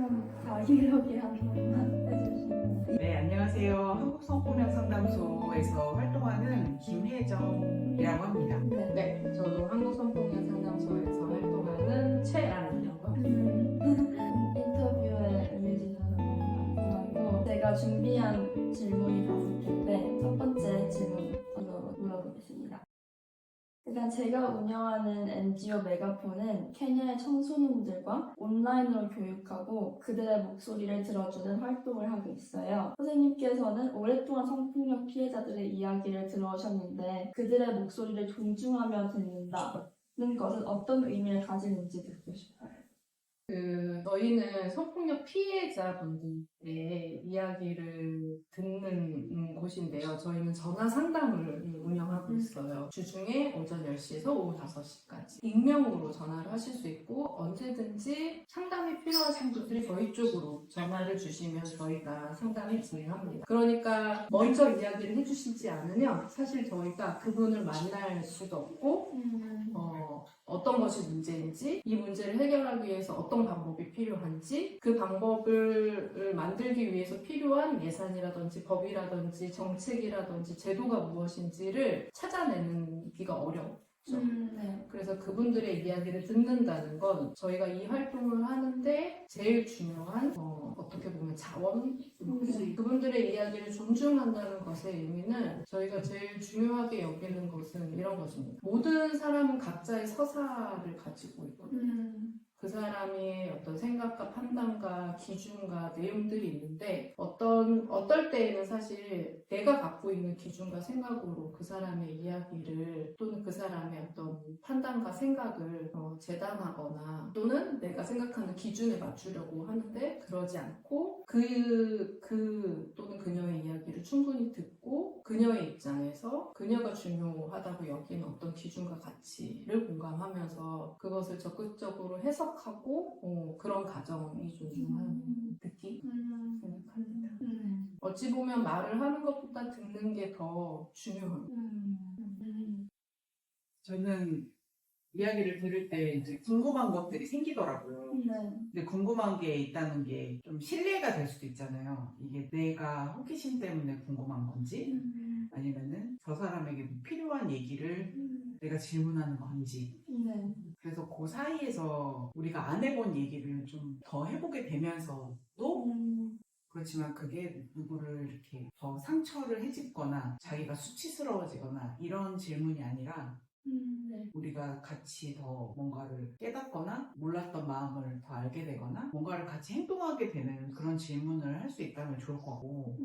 좀 자기소개 한 번만 해주시면. 네, 안녕하세요. 한국성폭력상담소에서 활동하는 김혜정이라고 합니다. 네, 저도 한국성폭력상담소에서 활동하는 최란이라고 합니다. 인터뷰에 응해주셔서 너무 감사하고, 제가 준비한 질문이 5개인데 첫 번째 질문부터 물어보겠습니다. 일단 제가 운영하는 NGO 메가폰은 케냐의 청소년들과 온라인으로 교육하고 그들의 목소리를 들어주는 활동을 하고 있어요. 선생님께서는 오랫동안 성폭력 피해자들의 이야기를 들어오셨는데 그들의 목소리를 존중하며 듣는다는 것은 어떤 의미를 가지는지 듣고 싶어요. 저희는 성폭력 피해자분들의 이야기를 듣는 곳인데요. 저희는 전화 상담을 운영하고 있어요. 주중에 오전 10시에서 오후 5시까지. 익명으로 전화를 하실 수 있고 언제든지 상담이 필요하신 분들이 저희 쪽으로 전화를 주시면 저희가 상담을 진행합니다. 그러니까 먼저 이야기를 해주시지 않으면 사실 저희가 그분을 만날 수도 없고 어떤 것이 문제인지, 이 문제를 해결하기 위해서 어떤 방법이 필요한지, 그 방법을 만들기 위해서 필요한 예산이라든지 법이라든지 정책이라든지 제도가 무엇인지를 찾아내기가 어렵죠. 네. 그래서 그분들의 이야기를 듣는다는 건 저희가 이 활동을 하는데 제일 중요한 어떻게 보면 자원? 그분들의 이야기를 존중한다는 것의 의미는 저희가 제일 중요하게 여기는 것은 이런 것입니다. 모든 사람은 각자의 서사를 가지고 있거든요. 그 사람의 어떤 생각과 판단과 기준과 내용들이 있는데 어떨 때에는 사실 내가 갖고 있는 기준과 생각으로 그 사람의 이야기를 또는 그 사람의 어떤 판단과 생각을 재단하거나 또는 내가 생각하는 기준에 맞추려고 하는데 그러지 않고 또는 그녀의 이야기를 충분히 듣고 그녀의 입장에서 그녀가 중요하다고 여기는 어떤 기준과 가치를 공감하면서 그것을 적극적으로 해석하고 그런 과정이 존중하는 느낌 생각합니다. 어찌 보면 말을 하는 것보다 듣는 게 더 중요합니다. 저는 이야기를 들을 때 이제 궁금한 것들이 생기더라고요. 근데 궁금한 게 있다는 게 좀 신뢰가 될 수도 있잖아요. 이게 내가 호기심 때문에 궁금한 건지 아니면은 저 사람에게 필요한 얘기를 내가 질문하는 건지. 그래서 그 사이에서 우리가 안 해본 얘기를 좀 더 해보게 되면서도 그렇지만 그게 누구를 이렇게 더 상처를 해집거나 자기가 수치스러워지거나 이런 질문이 아니라 우리가 같이 더 뭔가를 깨닫거나 몰랐던 마음을 더 알게 되거나 뭔가를 같이 행동하게 되는 그런 질문을 할 수 있다면 좋을 거고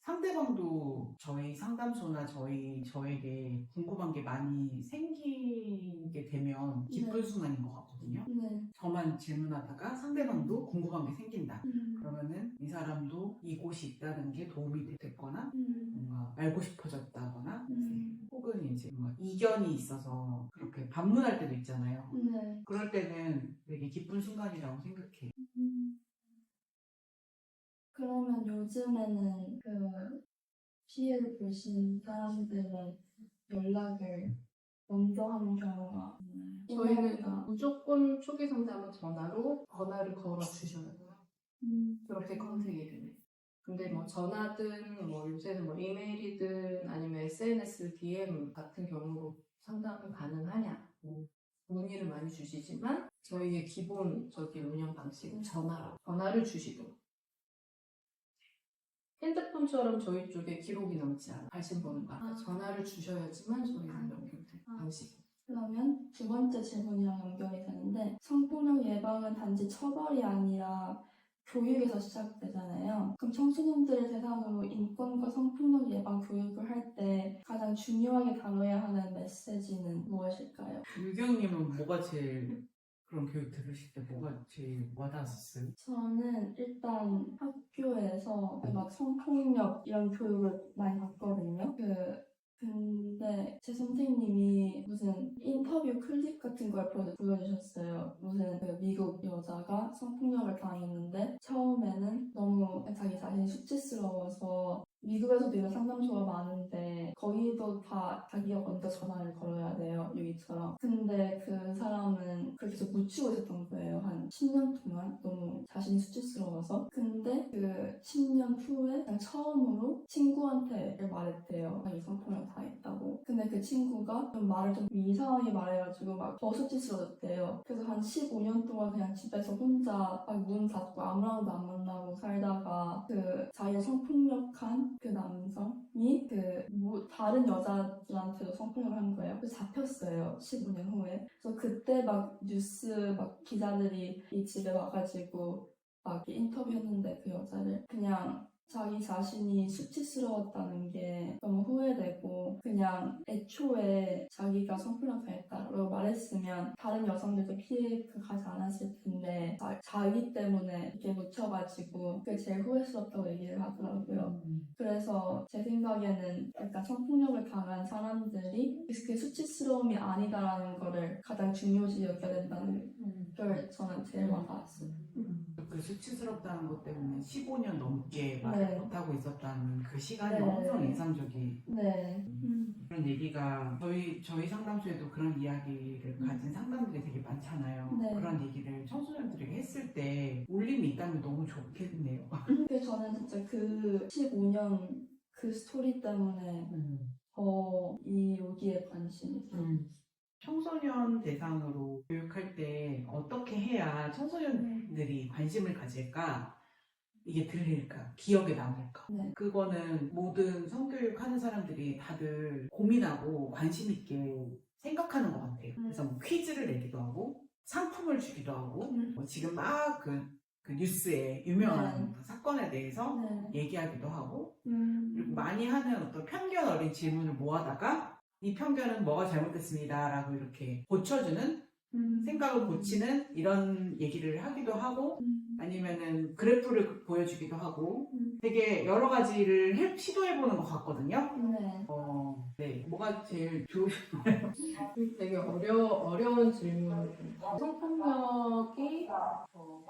상대방도 저희 상담소나 저에게 궁금한 게 많이 생기게 되면 기쁜 순간인 것 같거든요. 저만 질문하다가 상대방도 궁금한 게 생긴다. 그러면은 이 사람도 이곳이 있다는 게 도움이 됐거나 뭔가 알고 싶어졌다거나 혹은 이제 뭔가 이견이 있어서 그렇게 반문할 때도 있잖아요. 그럴 때는 되게 기쁜 순간이라고 생각해. 그러면 요즘에는 그 피해를 보신 사람들의 연락을 먼저 하는 경우가 있나요? 저희는 무조건 초기 상담은 전화를 걸어 주셔야 돼요. 그렇게 컨택이 되네. 근데 뭐 전화든 뭐 요새는 뭐 이메일이든 아니면 SNS DM 같은 경우로 상담이 가능하냐 문의를 많이 주시지만 저희의 기본적인 운영 방식은 전화를 주시도록. 핸드폰처럼 저희 쪽에 기록이 남지 않아 하신 분과 전화를 주셔야지만 저희는 연결될 방식. 그러면 두 번째 질문이랑 연결이 되는데, 성폭력 예방은 단지 처벌이 아니라 교육에서 시작되잖아요. 그럼 청소년들을 대상으로 인권과 성폭력 예방 교육을 할 때 가장 중요하게 다뤄야 하는 메시지는 무엇일까요? 유경님은 뭐가 제일 그런 교육 들으실 때 뭐가 제일 와닿았어요? 저는 일단 학교에서 막 성폭력 이런 교육을 많이 받거든요. 근데 제 선생님이 무슨 인터뷰 클립 같은 걸 보여주셨어요. 무슨 그 미국 여자가 성폭력을 당했는데 처음에는 너무 자기 자신이 수치스러워서 미국에서도 이런 상담소가 많은데 거기도 다 자기가 먼저 전화를 걸어야 돼요. 여기처럼. 근데 그 사람은 그 계속 묻히고 있었던 거예요. 한 10년 동안 너무 자신이 수치스러워서. 근데 그 10년 후에 그냥 처음으로 친구한테 말했대요. 자기 성폭력 당했다고. 근데 그 친구가 좀 말을 좀 이상하게 말해가지고 막 더 수치스러웠대요. 그래서 한 15년 동안 그냥 집에서 혼자 막 문 닫고 아무랑도 안 만나고 살다가 그 자기가 성폭력한 그 남성이 다른 여자들한테도 성폭력을 한 거예요. 그래서 잡혔어요. 15년 후에. 그래서 그때 막 뉴스 막 기자들이 이 집에 와가지고 막 인터뷰했는데 그 여자를 그냥 자기 자신이 수치스러웠다는 게 너무 후회되고 그냥 애초에 자기가 성폭력 당했다고 말했으면 다른 여성들도 피해가 가지 않았을 텐데 자기 때문에 이렇게 묻혀가지고 그게 제일 후회스럽다고 얘기를 하더라고요. 그래서 제 생각에는 약간 성폭력을 당한 사람들이 그 수치스러움이 아니다라는 거를 가장 중요시 여겨야 된다는 걸 저는 제일 와닿았어요. 그 수치스럽다는 것 때문에 15년 넘게 말을 네. 못하고 있었다는 그 시간이 네. 엄청 인상적이. 네. 그런 얘기가 저희 상담소에도 그런 이야기를 가진 상담들이 되게 많잖아요. 네. 그런 얘기를 청소년들에게 했을 때 울림이 있다면 너무 좋겠네요. 그래서 저는 진짜 그 15년 그 스토리 때문에 더 여기에 관심이 있어요. 청소년 대상으로 교육할 때 어떻게 해야 청소년들이 관심을 가질까? 이게 들릴까? 기억에 남을까? 네. 그거는 모든 성교육 하는 사람들이 다들 고민하고 관심 있게 생각하는 것 같아요. 그래서 뭐 퀴즈를 내기도 하고 상품을 주기도 하고 뭐 지금 막 그 뉴스에 유명한 그 사건에 대해서 네. 얘기하기도 하고 그리고 많이 하는 어떤 편견 어린 질문을 모아다가 이 편견은 뭐가 잘못됐습니다 라고 이렇게 고쳐주는 생각을 고치는 이런 얘기를 하기도 하고 아니면은 그래프를 보여주기도 하고 되게 여러 가지를 시도해보는 것 같거든요. 네. 네. 뭐가 제일 좋으신가요? 되게 어려운 질문. 성폭력이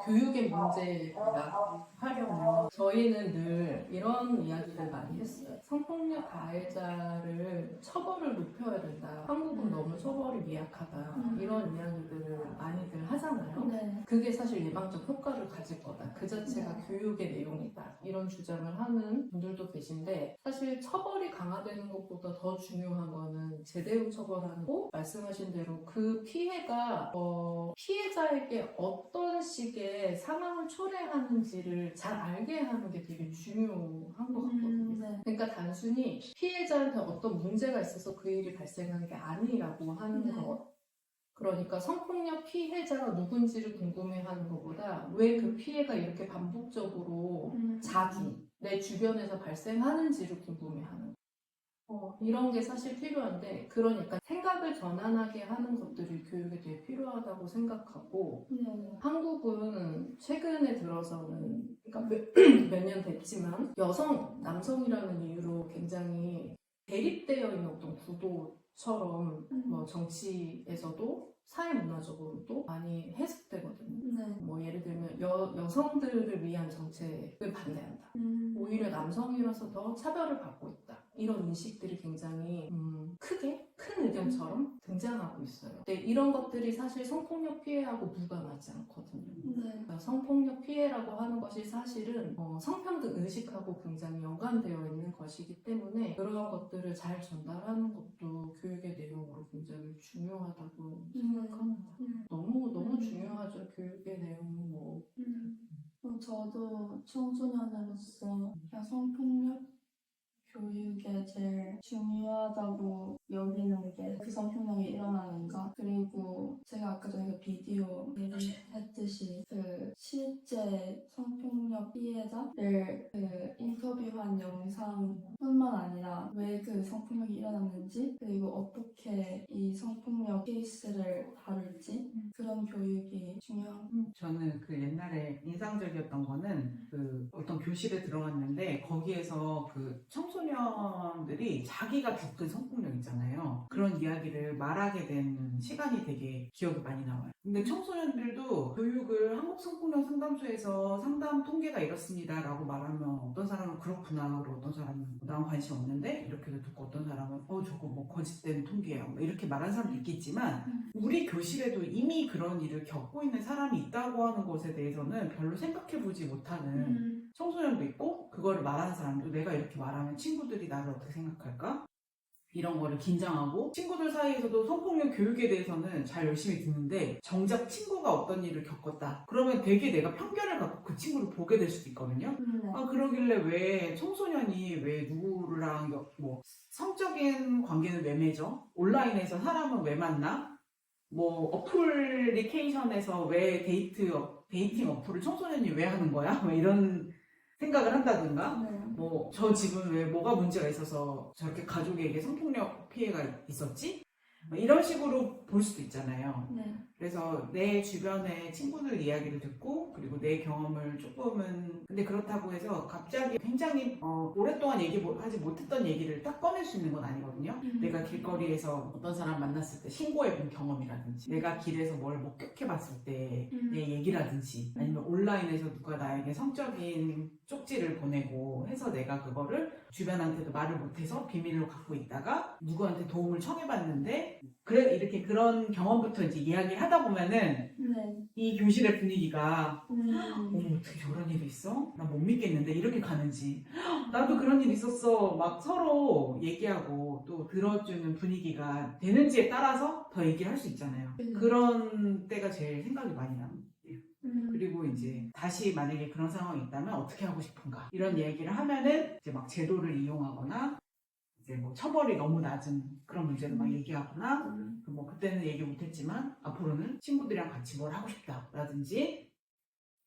교육의 문제가 하려면 저희는 늘 이런 이야기를 많이 했어요. 성폭력 가해자를 처벌을 높여야 된다. 한국은 너무 처벌이 미약하다. 이런 이야기들을 많이들 하잖아요. 네. 그게 사실 예방적 효과를 가질 거다. 그 자체가 교육의 내용이다. 이런 주장을 하는 분들도 계신데 사실 처벌이 강화되는 것보다 더 중요한 거는 제대로 처벌하는 거. 말씀하신 대로 그 피해가 피해자에게 어떤 식의 상황을 초래하는지를 잘 알게 하는 게 되게 중요한 것 같거든요. 네. 그러니까 단순히 피해자한테 어떤 문제가 있어서 그 일이 발생한 게 아니라고 하는 네. 것. 그러니까 성폭력 피해자가 누군지를 궁금해하는 것보다 왜 그 피해가 이렇게 반복적으로 자주 내 주변에서 발생하는지를 궁금해하는 거. 이런 게 사실 필요한데 그러니까 생각을 전환하게 하는 것들이 교육에 되게 필요하다고 생각하고 네. 한국은 최근에 들어서는 그러니까 몇 년 됐지만 남성이라는 이유로 굉장히 대립되어 있는 어떤 구도처럼 뭐 정치에서도 사회문화적으로도 많이 해석되거든요. 네. 뭐 예를 들면 여성들을 위한 정책을 반대한다. 오히려 남성이라서 더 차별을 받고 있다. 이런 인식들이 굉장히 크게 큰 의견처럼 등장하고 있어요. 근데 이런 것들이 사실 성폭력 피해하고 무관하지 않거든요. 네. 그러니까 성폭력 피해라고 하는 것이 사실은 성평등 의식하고 굉장히 연관되어 있는 것이기 때문에 그런 것들을 잘 전달하는 것도 교육의 내용으로 굉장히 중요하다고 생각합니다. 너무 중요하죠. 교육의 내용은 뭐. 저도 청소년으로서 그냥 성폭력 교육에 제일 중요하다고 여기는 게 그 성폭력이 일어나는가. 그리고 제가 아까 전에 그 비디오 얘기했듯이 그 실제 성폭력 피해자를 그 인터뷰한 영상뿐만 아니라 왜 그 성폭력이 일어났는지 그리고 어떻게 이 성폭력 케이스를 다룰지 그런 교육이 중요합니다. 저는 그 옛날에 인상적이었던 거는 그 어떤 교실에 들어갔는데 거기에서 그 청소년들이 자기가 겪은 성폭력 있잖아요. 있잖아요. 그런 이야기를 말하게 된 시간이 되게 기억이 많이 남아요. 근데 청소년들도 교육을 한국성폭력 상담소에서 상담 통계가 이렇습니다 라고 말하면 어떤 사람은 그렇구나, 그리고 어떤 사람은 난 관심 없는데 이렇게도 듣고, 어떤 사람은 저거 뭐 거짓된 통계야 뭐 이렇게 말하는 사람도 있겠지만, 우리 교실에도 이미 그런 일을 겪고 있는 사람이 있다고 하는 것에 대해서는 별로 생각해보지 못하는 청소년도 있고, 그거를 말하는 사람도 내가 이렇게 말하면 친구들이 나를 어떻게 생각할까? 이런 거를 긴장하고, 친구들 사이에서도 성폭력 교육에 대해서는 잘 열심히 듣는데 정작 친구가 어떤 일을 겪었다 그러면 되게 내가 편견을 갖고 그 친구를 보게 될 수도 있거든요. 그러길래 왜 청소년이 왜 누구랑 뭐 성적인 관계는 왜 맺어? 온라인에서 사람은 왜 만나? 뭐 어플리케이션에서 왜 데이팅 어플을 청소년이 왜 하는 거야? 뭐 이런 생각을 한다든가, 뭐 저 집은 왜 뭐가 문제가 있어서 저렇게 가족에게 성폭력 피해가 있었지? 뭐 이런 식으로 볼 수도 있잖아요. 그래서 내 주변의 친구들 이야기를 듣고, 그리고 내 경험을 조금은, 근데 그렇다고 해서 갑자기 굉장히 오랫동안 하지 못했던 얘기를 딱 꺼낼 수 있는 건 아니거든요. 내가 길거리에서 어떤 사람 만났을 때 신고해본 경험이라든지, 내가 길에서 뭘 목격해봤을 때 내 얘기라든지, 아니면 온라인에서 누가 나에게 성적인 쪽지를 보내고 해서 내가 그거를 주변한테도 말을 못해서 비밀로 갖고 있다가 누구한테 도움을 청해봤는데, 그래 이렇게 그런 경험부터 이제 이야기를 하다 보면은 이 교실의 분위기가 어머 어떻게 저런 일이 있어? 나 못 믿겠는데 이렇게 가는지, 나도 그런 일 있었어 막 서로 얘기하고 또 들어주는 분위기가 되는지에 따라서 더 얘기를 할 수 있잖아요. 그런 때가 제일 생각이 많이 나요. 그리고 이제 다시 만약에 그런 상황이 있다면 어떻게 하고 싶은가 이런 얘기를 하면은 이제 막 제도를 이용하거나, 이제 뭐 처벌이 너무 낮은 그런 문제를 막 얘기하거나, 뭐 그때는 얘기 못했지만 앞으로는 친구들이랑 같이 뭘 하고 싶다라든지,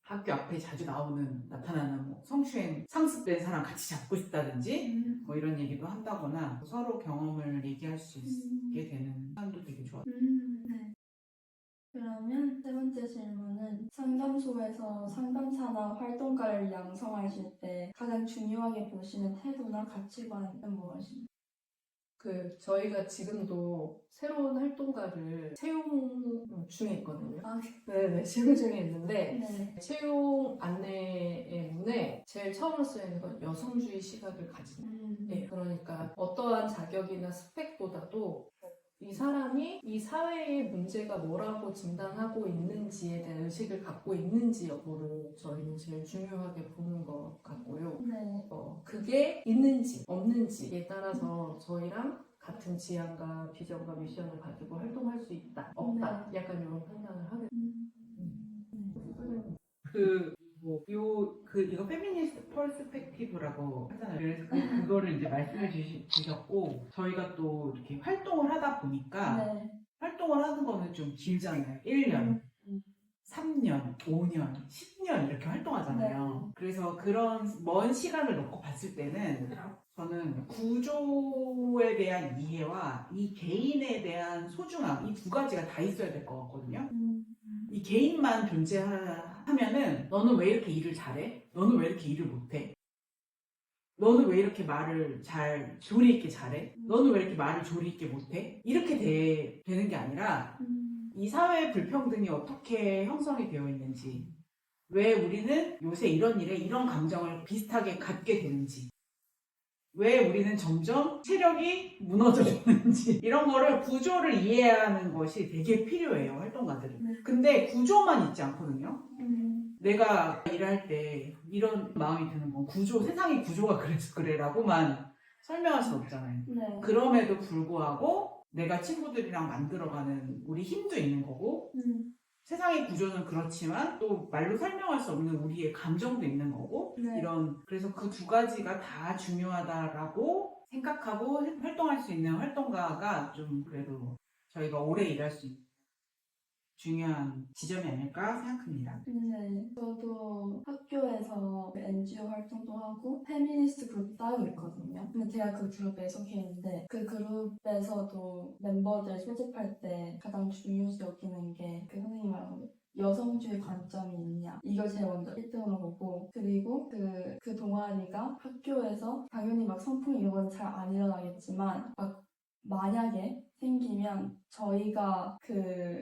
학교 앞에 자주 나타나는 뭐 성추행 상습된 사람 같이 잡고 싶다든지, 뭐 이런 얘기도 한다거나, 서로 경험을 얘기할 수 있게 되는 사람도 되게 좋아요. 그러면 세 번째 질문은, 상담소에서 상담사나 활동가를 양성하실 때 가장 중요하게 보시는 태도나 가치관은 무엇입니까? 저희가 지금도 새로운 활동가를 채용 중에 있거든요. 네네, 채용 중에 있는데, 채용 안내의 문에 제일 처음으로 쓰이는 건 여성주의 시각을 가진. 그러니까 어떠한 자격이나 스펙보다도 이 사람이 이 사회의 문제가 뭐라고 진단하고 있는지에 대한 의식을 갖고 있는지 여부를 저희는 제일 중요하게 보는 것 같고요. 그게 있는지 없는지에 따라서 저희랑 같은 지향과 비전과 미션을 가지고 활동할 수 있다, 없다, 약간 이런 판단을 하게 됩니다. 이거 페미니스트 퍼스펙티브라고 하잖아요. 그래서 그거를 이제 말씀해 주셨고, 저희가 또 이렇게 활동을 하다 보니까, 활동을 하는 거는 좀 길잖아요. 1년, 3년, 5년, 10년 이렇게 활동하잖아요. 그래서 그런 먼 시간을 놓고 봤을 때는 저는 구조에 대한 이해와 이 개인에 대한 소중함, 이 두 가지가 다 있어야 될 것 같거든요. 이 개인만 존재하면은 너는 왜 이렇게 일을 잘해? 너는 왜 이렇게 일을 못해? 너는 왜 이렇게 말을 조리 있게 잘해? 너는 왜 이렇게 말을 조리 있게 못해? 이렇게 되는 게 아니라, 이 사회의 불평등이 어떻게 형성이 되어 있는지, 왜 우리는 요새 이런 일에 이런 감정을 비슷하게 갖게 되는지, 왜 우리는 점점 체력이 무너져지는지, 이런 거를 구조를 이해하는 것이 되게 필요해요, 활동가들은. 근데 구조만 있지 않거든요. 내가 일할 때 이런 마음이 드는 건 세상의 구조가 그래서 그래라고만 설명할 수 없잖아요. 그럼에도 불구하고 내가 친구들이랑 만들어가는 우리 힘도 있는 거고, 세상의 구조는 그렇지만 또 말로 설명할 수 없는 우리의 감정도 있는 거고, 그래서 그 두 가지가 다 중요하다라고 생각하고 활동할 수 있는 활동가가 좀 그래도 저희가 오래 일할 수 있는 중요한 지점이 아닐까 생각합니다. 저도 학교에서 NGO 활동도 하고 페미니스트 그룹 따로 있거든요. 근데 제가 그 그룹에 속해 있는데, 그 그룹에서도 멤버들 소집할 때 가장 중요시 여기는 게 그 선생님이 말하는 여성주의 관점이 있냐, 이걸 제일 먼저 1등으로 보고, 그리고 그 동아리가 학교에서 당연히 막 성폭력 이런 건 잘 안 일어나겠지만 막 만약에 생기면 저희가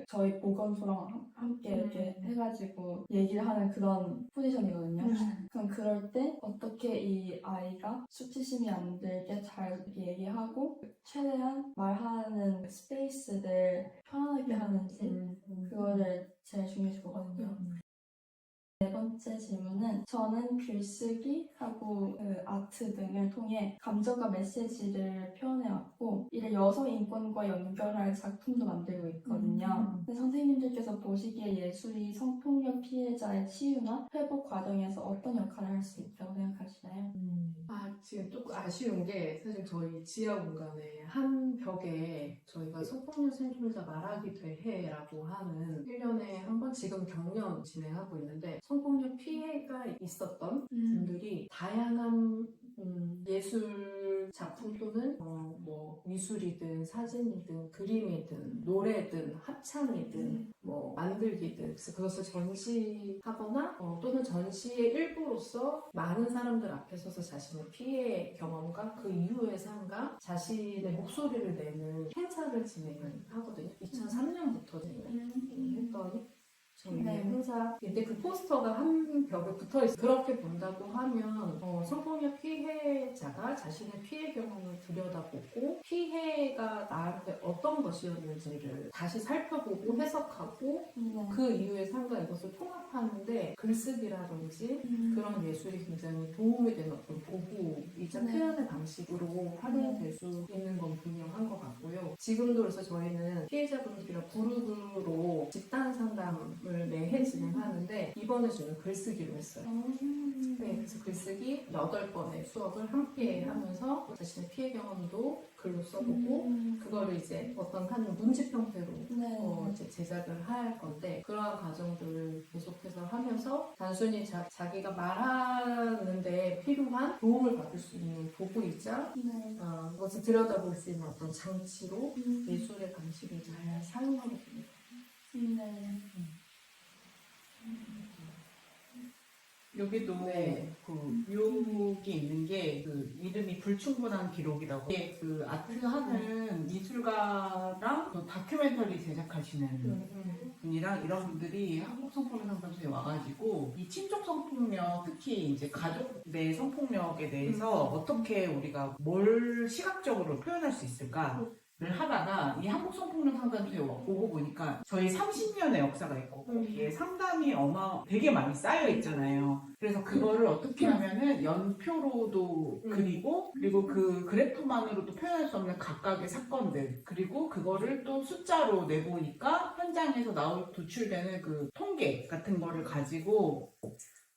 저희 보건소랑 함께 이렇게 해가지고 얘기를 하는 그런 포지션이거든요. 그럼 그럴 때 어떻게 이 아이가 수치심이 안 들게 잘 이렇게 얘기하고 최대한 말하는 스페이스들 편하게 하는지 그거를 제일 중요시 보거든요. 네 번째 질문은 저는 글쓰기하고 아트 등을 통해 감정과 메시지를 표현해왔고 이를 여성 인권과 연결할 작품도 만들고 있거든요. 근데 선생님들께서 보시기에 예술이 성폭력 피해자의 치유나 회복 과정에서 어떤 역할을 할 수 있다고 생각하시나요? 지금 조금 아쉬운 게 사실 저희 지하 공간에 한 벽에 저희가 성폭력 생존자 말하기 대회라고 하는 1년에 한 번 지금 경연 진행하고 있는데 성폭력 피해가 있었던 분들이 다양한 예술 작품 또는 뭐 미술이든 사진이든 그림이든 노래든 합창이든 뭐 만들기든 그래서 그것을 전시하거나 또는 전시의 일부로서 많은 사람들 앞에 서서 자신의 피해 경험과 그 이후의 삶과 자신의 목소리를 내는 행사를 진행을 하거든요. 2003년부터 진행했던 저희 네. 행사인데 그 포스터가 한 벽에 붙어 있어요. 그렇게 본다고 하면 성폭력 피해자가 자신의 피해 경험을 들여다보고 피해가 나한테 어떤 것이었는지를 다시 살펴보고 해석하고 그 이후의 삶과 이것을 통합하는데 글쓰기라든지 그런 예술이 굉장히 도움이 되는 어떤 도구이자 네. 표현의 방식으로 활용될 수 있는 건 분명한 것 같고요. 지금도 그래서 저희는 피해자분들이랑 그룹으로 집단 상담을 매해 진행하는데 이번에 저는 글쓰기로 했어요. 네, 그래서 글쓰기 8번의 수업을 함께 하면서 자신의 피해 경험도 글로 써보고 그거를 이제 어떤 한 문집 형태로 이제 제작을 할 건데 그러한 과정들을 계속해서 하면서 단순히 자기가 말하는데 필요한 도움을 받을 수 있는 도구이자 그것을 들여다볼 수 있는 어떤 장치로 예술의 방식을 잘 사용하고 있습니다. 여기도 네. 그 유혹이 있는 게 그 이름이 불충분한 기록이라고. 이게 그 아트 하는 미술가랑 또 다큐멘터리 제작하시는 분이랑 이런 분들이 한국 성폭력 상담소에 와가지고 이 친족 성폭력 특히 이제 가족 내 성폭력에 대해서 어떻게 우리가 뭘 시각적으로 표현할 수 있을까? 를 하다가 이 한국 성폭력 상담소에 오고 보니까 저희 30년의 역사가 있고 거기에 상담이 되게 많이 쌓여 있잖아요. 그래서 그거를 어떻게 하면은 연표로도 그리고 그 그래프만으로도 표현할 수 없는 각각의 사건들 그리고 그거를 또 숫자로 내보니까 현장에서 도출되는 그 통계 같은 거를 가지고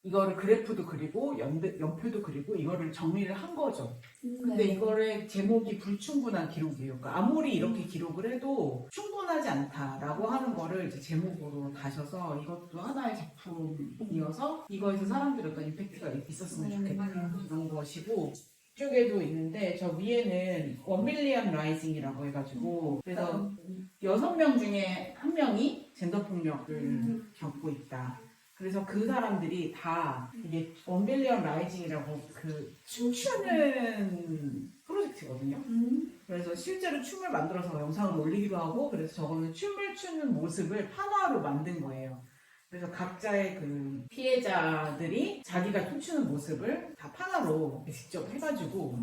이거를 그래프도 그리고 연표도 그리고 이거를 정리를 한 거죠. 근데 이거를 제목이 불충분한 기록이에요. 그러니까 아무리 이렇게 기록을 해도 충분하지 않다라고 하는 거를 이제 제목으로 다셔서 이것도 하나의 작품이어서 이거에서 사람들이 어떤 임팩트가 있었으면 좋겠다 이런 것이고 이쪽에도 있는데 저 위에는 1밀리언 라이징이라고 해가지고 그래서 6명 중에 1명이 젠더폭력을 겪고 있다. 그래서 그 사람들이 다 이게 1밀리언 라이징이라고 그 춤추는 프로젝트거든요. 그래서 실제로 춤을 만들어서 영상을 올리기도 하고 그래서 저거는 춤을 추는 모습을 판화로 만든 거예요. 그래서 각자의 그 피해자들이 자기가 춤추는 모습을 다 판화로 직접 해가지고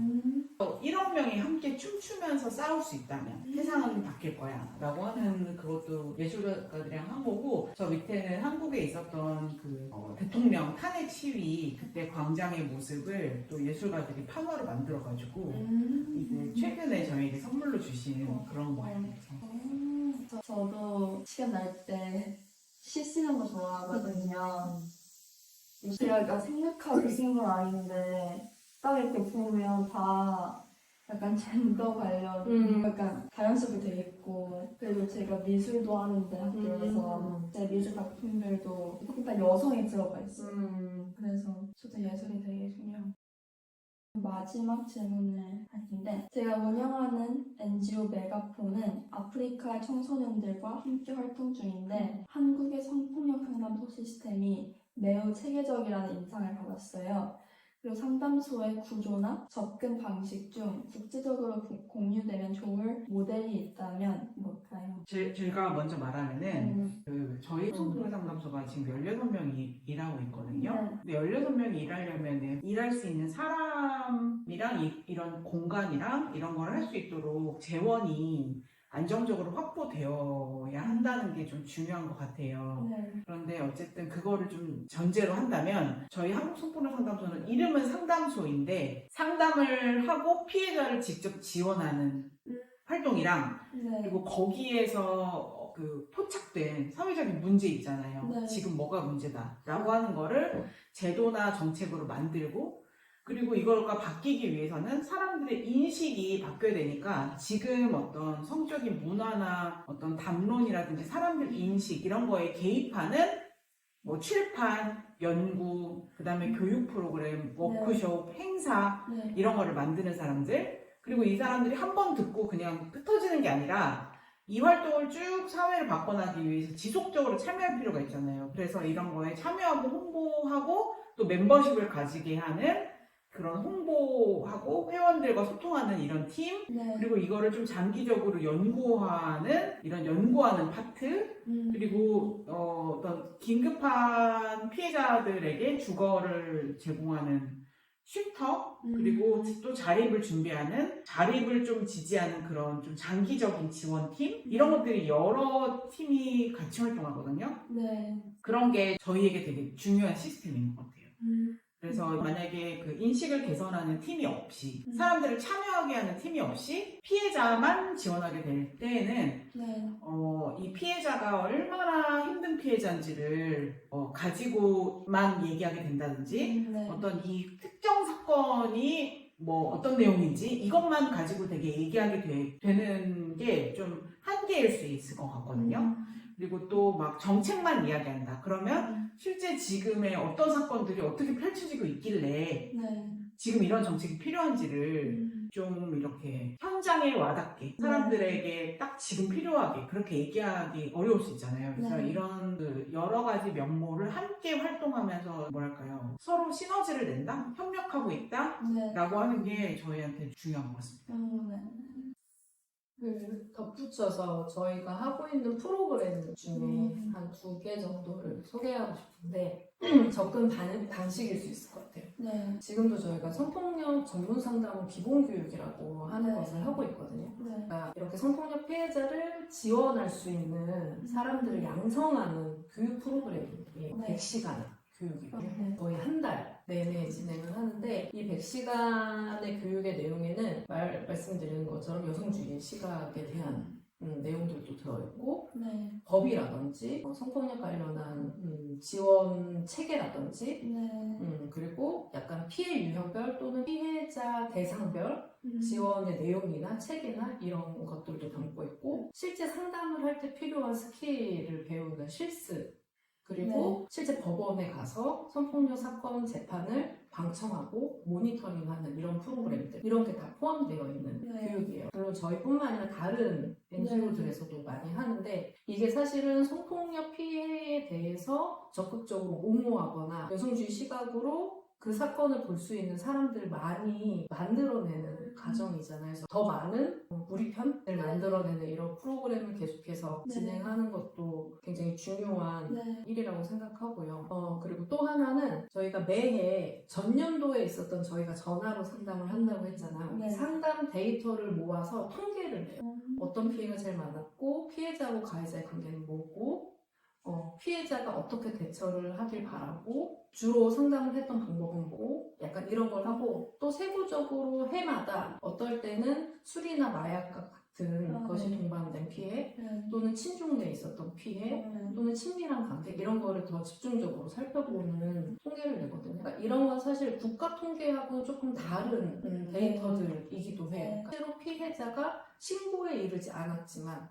1억 명이 함께 춤추면서 싸울 수 있다면 세상은 바뀔 거야 라고 하는 그것도 예술가들이랑 한 거고 저 밑에는 한국에 있었던 그 대통령 탄핵 시위 그때 광장의 모습을 또 예술가들이 판화로 만들어가지고 이제 최근에 저에게 선물로 주신 그런 거예요. 저도 시간 날 때 시 쓰는 거 좋아하거든요. 제가 생각하고 쓴 건 아닌데 딱 이렇게 보면 다 약간 젠더 관련 약간 다양성이 되게 있고 그리고 제가 미술도 하는데 학교에서 제 미술 작품들도 일단 여성이 들어가 있어요. 그래서 저도 예술이 되게 중요해요. 마지막 질문을 할 텐데 제가 운영하는 NGO 메가폰은 아프리카 청소년들과 함께 활동 중인데 한국의 성폭력 상담소 시스템이 매우 체계적이라는 인상을 받았어요. 그리고 상담소의 구조나 접근 방식 중 국제적으로 공유되면 좋을 모델이 있다면 뭘까요? 제가 먼저 말하면은 저희 성폭력 상담소가 지금 16명이 일하고 있거든요. 네. 근데 16명이 일하려면은 일할 수 있는 사람이랑 이런 공간이랑 이런 걸 할 수 있도록 재원이 안정적으로 확보되어야 한다는 게 좀 중요한 것 같아요. 네. 그런데 어쨌든 그거를 좀 전제로 한다면 저희 한국성폭력 상담소는 이름은 상담소인데 상담을 하고 피해자를 직접 지원하는 활동이랑 네. 그리고 거기에서 그 포착된 사회적인 문제 있잖아요. 네. 지금 뭐가 문제다라고 하는 거를 제도나 정책으로 만들고 그리고 이걸가 바뀌기 위해서는 사람들의 인식이 바뀌어야 되니까 지금 어떤 성적인 문화나 어떤 담론이라든지 사람들 인식 이런 거에 개입하는 뭐 출판, 연구, 그 다음에 교육 프로그램, 워크숍, 행사 네. 이런 거를 만드는 사람들 그리고 이 사람들이 한 번 듣고 그냥 흩어지는 게 아니라 이 활동을 쭉 사회를 바꿔나가기 위해서 지속적으로 참여할 필요가 있잖아요. 그래서 이런 거에 참여하고 홍보하고 또 멤버십을 가지게 하는 그런 홍보하고 회원들과 소통하는 이런 팀 네. 그리고 이거를 좀 장기적으로 연구하는 이런 연구하는 파트 그리고 어떤 긴급한 피해자들에게 주거를 제공하는 쉼터 그리고 또 자립을 준비하는 자립을 좀 지지하는 그런 좀 장기적인 지원팀 이런 것들이 여러 팀이 같이 활동하거든요. 네. 그런 게 저희에게 되게 중요한 시스템인 것 같아요. 그래서 만약에 그 인식을 개선하는 팀이 없이 사람들을 참여하게 하는 팀이 없이 피해자만 지원하게 될 때에는 네. 이 피해자가 얼마나 힘든 피해자인지를 가지고만 얘기하게 된다든지 네. 어떤 이 특정 사건이 뭐 어떤 내용인지 이것만 가지고 되게 얘기하게 되는 게 좀 한계일 수 있을 것 같거든요. 그리고 또 막 정책만 이야기한다. 그러면 실제 지금의 어떤 사건들이 어떻게 펼쳐지고 있길래 네. 지금 이런 정책이 필요한지를 좀 이렇게 현장에 와닿게 사람들에게 딱 지금 필요하게 그렇게 얘기하기 어려울 수 있잖아요. 그래서 네. 이런 그 여러 가지 면모를 함께 활동하면서 뭐랄까요 서로 시너지를 낸다? 협력하고 있다? 네. 라고 하는 게 저희한테 중요한 것 같습니다. 네. 그 덧붙여서 저희가 하고 있는 프로그램 중에 한 2개 정도를 소개하고 싶은데 접근 방식일 수 있을 것 같아요. 네. 지금도 저희가 성폭력 전문 상담 기본 교육이라고 하는 네. 것을 하고 있거든요. 네. 그러니까 이렇게 성폭력 피해자를 지원할 수 있는 사람들을 양성하는 교육 프로그램이 네. 100시간 교육이고요. 네. 거의 한 달 내내 진행을 하는데 이 100시간의 교육의 내용에는 말씀드리는 것처럼 여성주의 시각에 대한 내용들도 들어있고 네. 법이라든지 성폭력 관련한 지원 체계라든지 네. 그리고 약간 피해 유형별 또는 피해자 대상별 지원의 내용이나 체계나 이런 것들도 담고 있고 실제 상담을 할 때 필요한 스킬을 배우는 실습 그리고 실제 법원에 가서 성폭력 사건 재판을 방청하고 모니터링하는 이런 프로그램들 이런 게 다 포함되어 있는 교육이에요. 물론 저희뿐만 아니라 다른 NGO들에서도 많이 하는데 이게 사실은 성폭력 피해에 대해서 적극적으로 옹호하거나 여성주의 시각으로 그 사건을 볼 수 있는 사람들을 많이 만들어내는 과정이잖아요. 그래서 더 많은 우리 편을 만들어내는 이런 프로그램을 계속해서 진행하는 것도 굉장히 중요한 일이라고 생각하고요. 그리고 또 하나는 저희가 매해 전년도에 있었던 저희가 전화로 상담을 한다고 했잖아요. 네. 상담 데이터를 모아서 통계를 내요. 어떤 피해가 제일 많았고 피해자하고 가해자의 관계는 뭐고 피해자가 어떻게 대처를 하길 바라고 주로 상담을 했던 방법은 뭐고 약간 이런 걸 하고 또 세부적으로 해마다 어떨 때는 술이나 마약과 같은 것이 동반된 피해 또는 친중내에 있었던 피해 또는 친밀한 관계 이런 거를 더 집중적으로 살펴보는 통계를 내거든요. 그러니까 이런 건 사실 국가 통계하고 조금 다른 데이터들이기도 해요. 실제로 피해자가 신고에 이르지 않았지만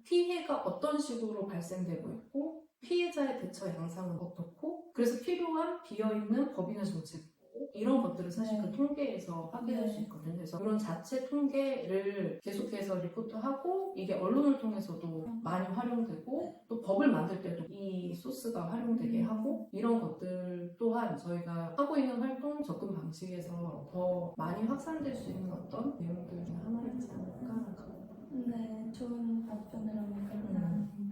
피해가 어떤 식으로 발생되고 있고 피해자의 대처 양상은 어떻고 그래서 필요한 비어있는 법이나 정책 있고 이런 것들을 사실 네. 그 통계에서 확인할 네. 수 있거든요. 그래서 그런 자체 통계를 계속해서 리포트하고 이게 언론을 통해서도 많이 활용되고 또 법을 만들 때도 이 소스가 활용되게 하고 이런 것들 또한 저희가 하고 있는 활동 접근 방식에서 더 많이 확산될 수 있는 어떤 내용들 중 하나이지 않을까. 네, 좋은 답변을 합니다.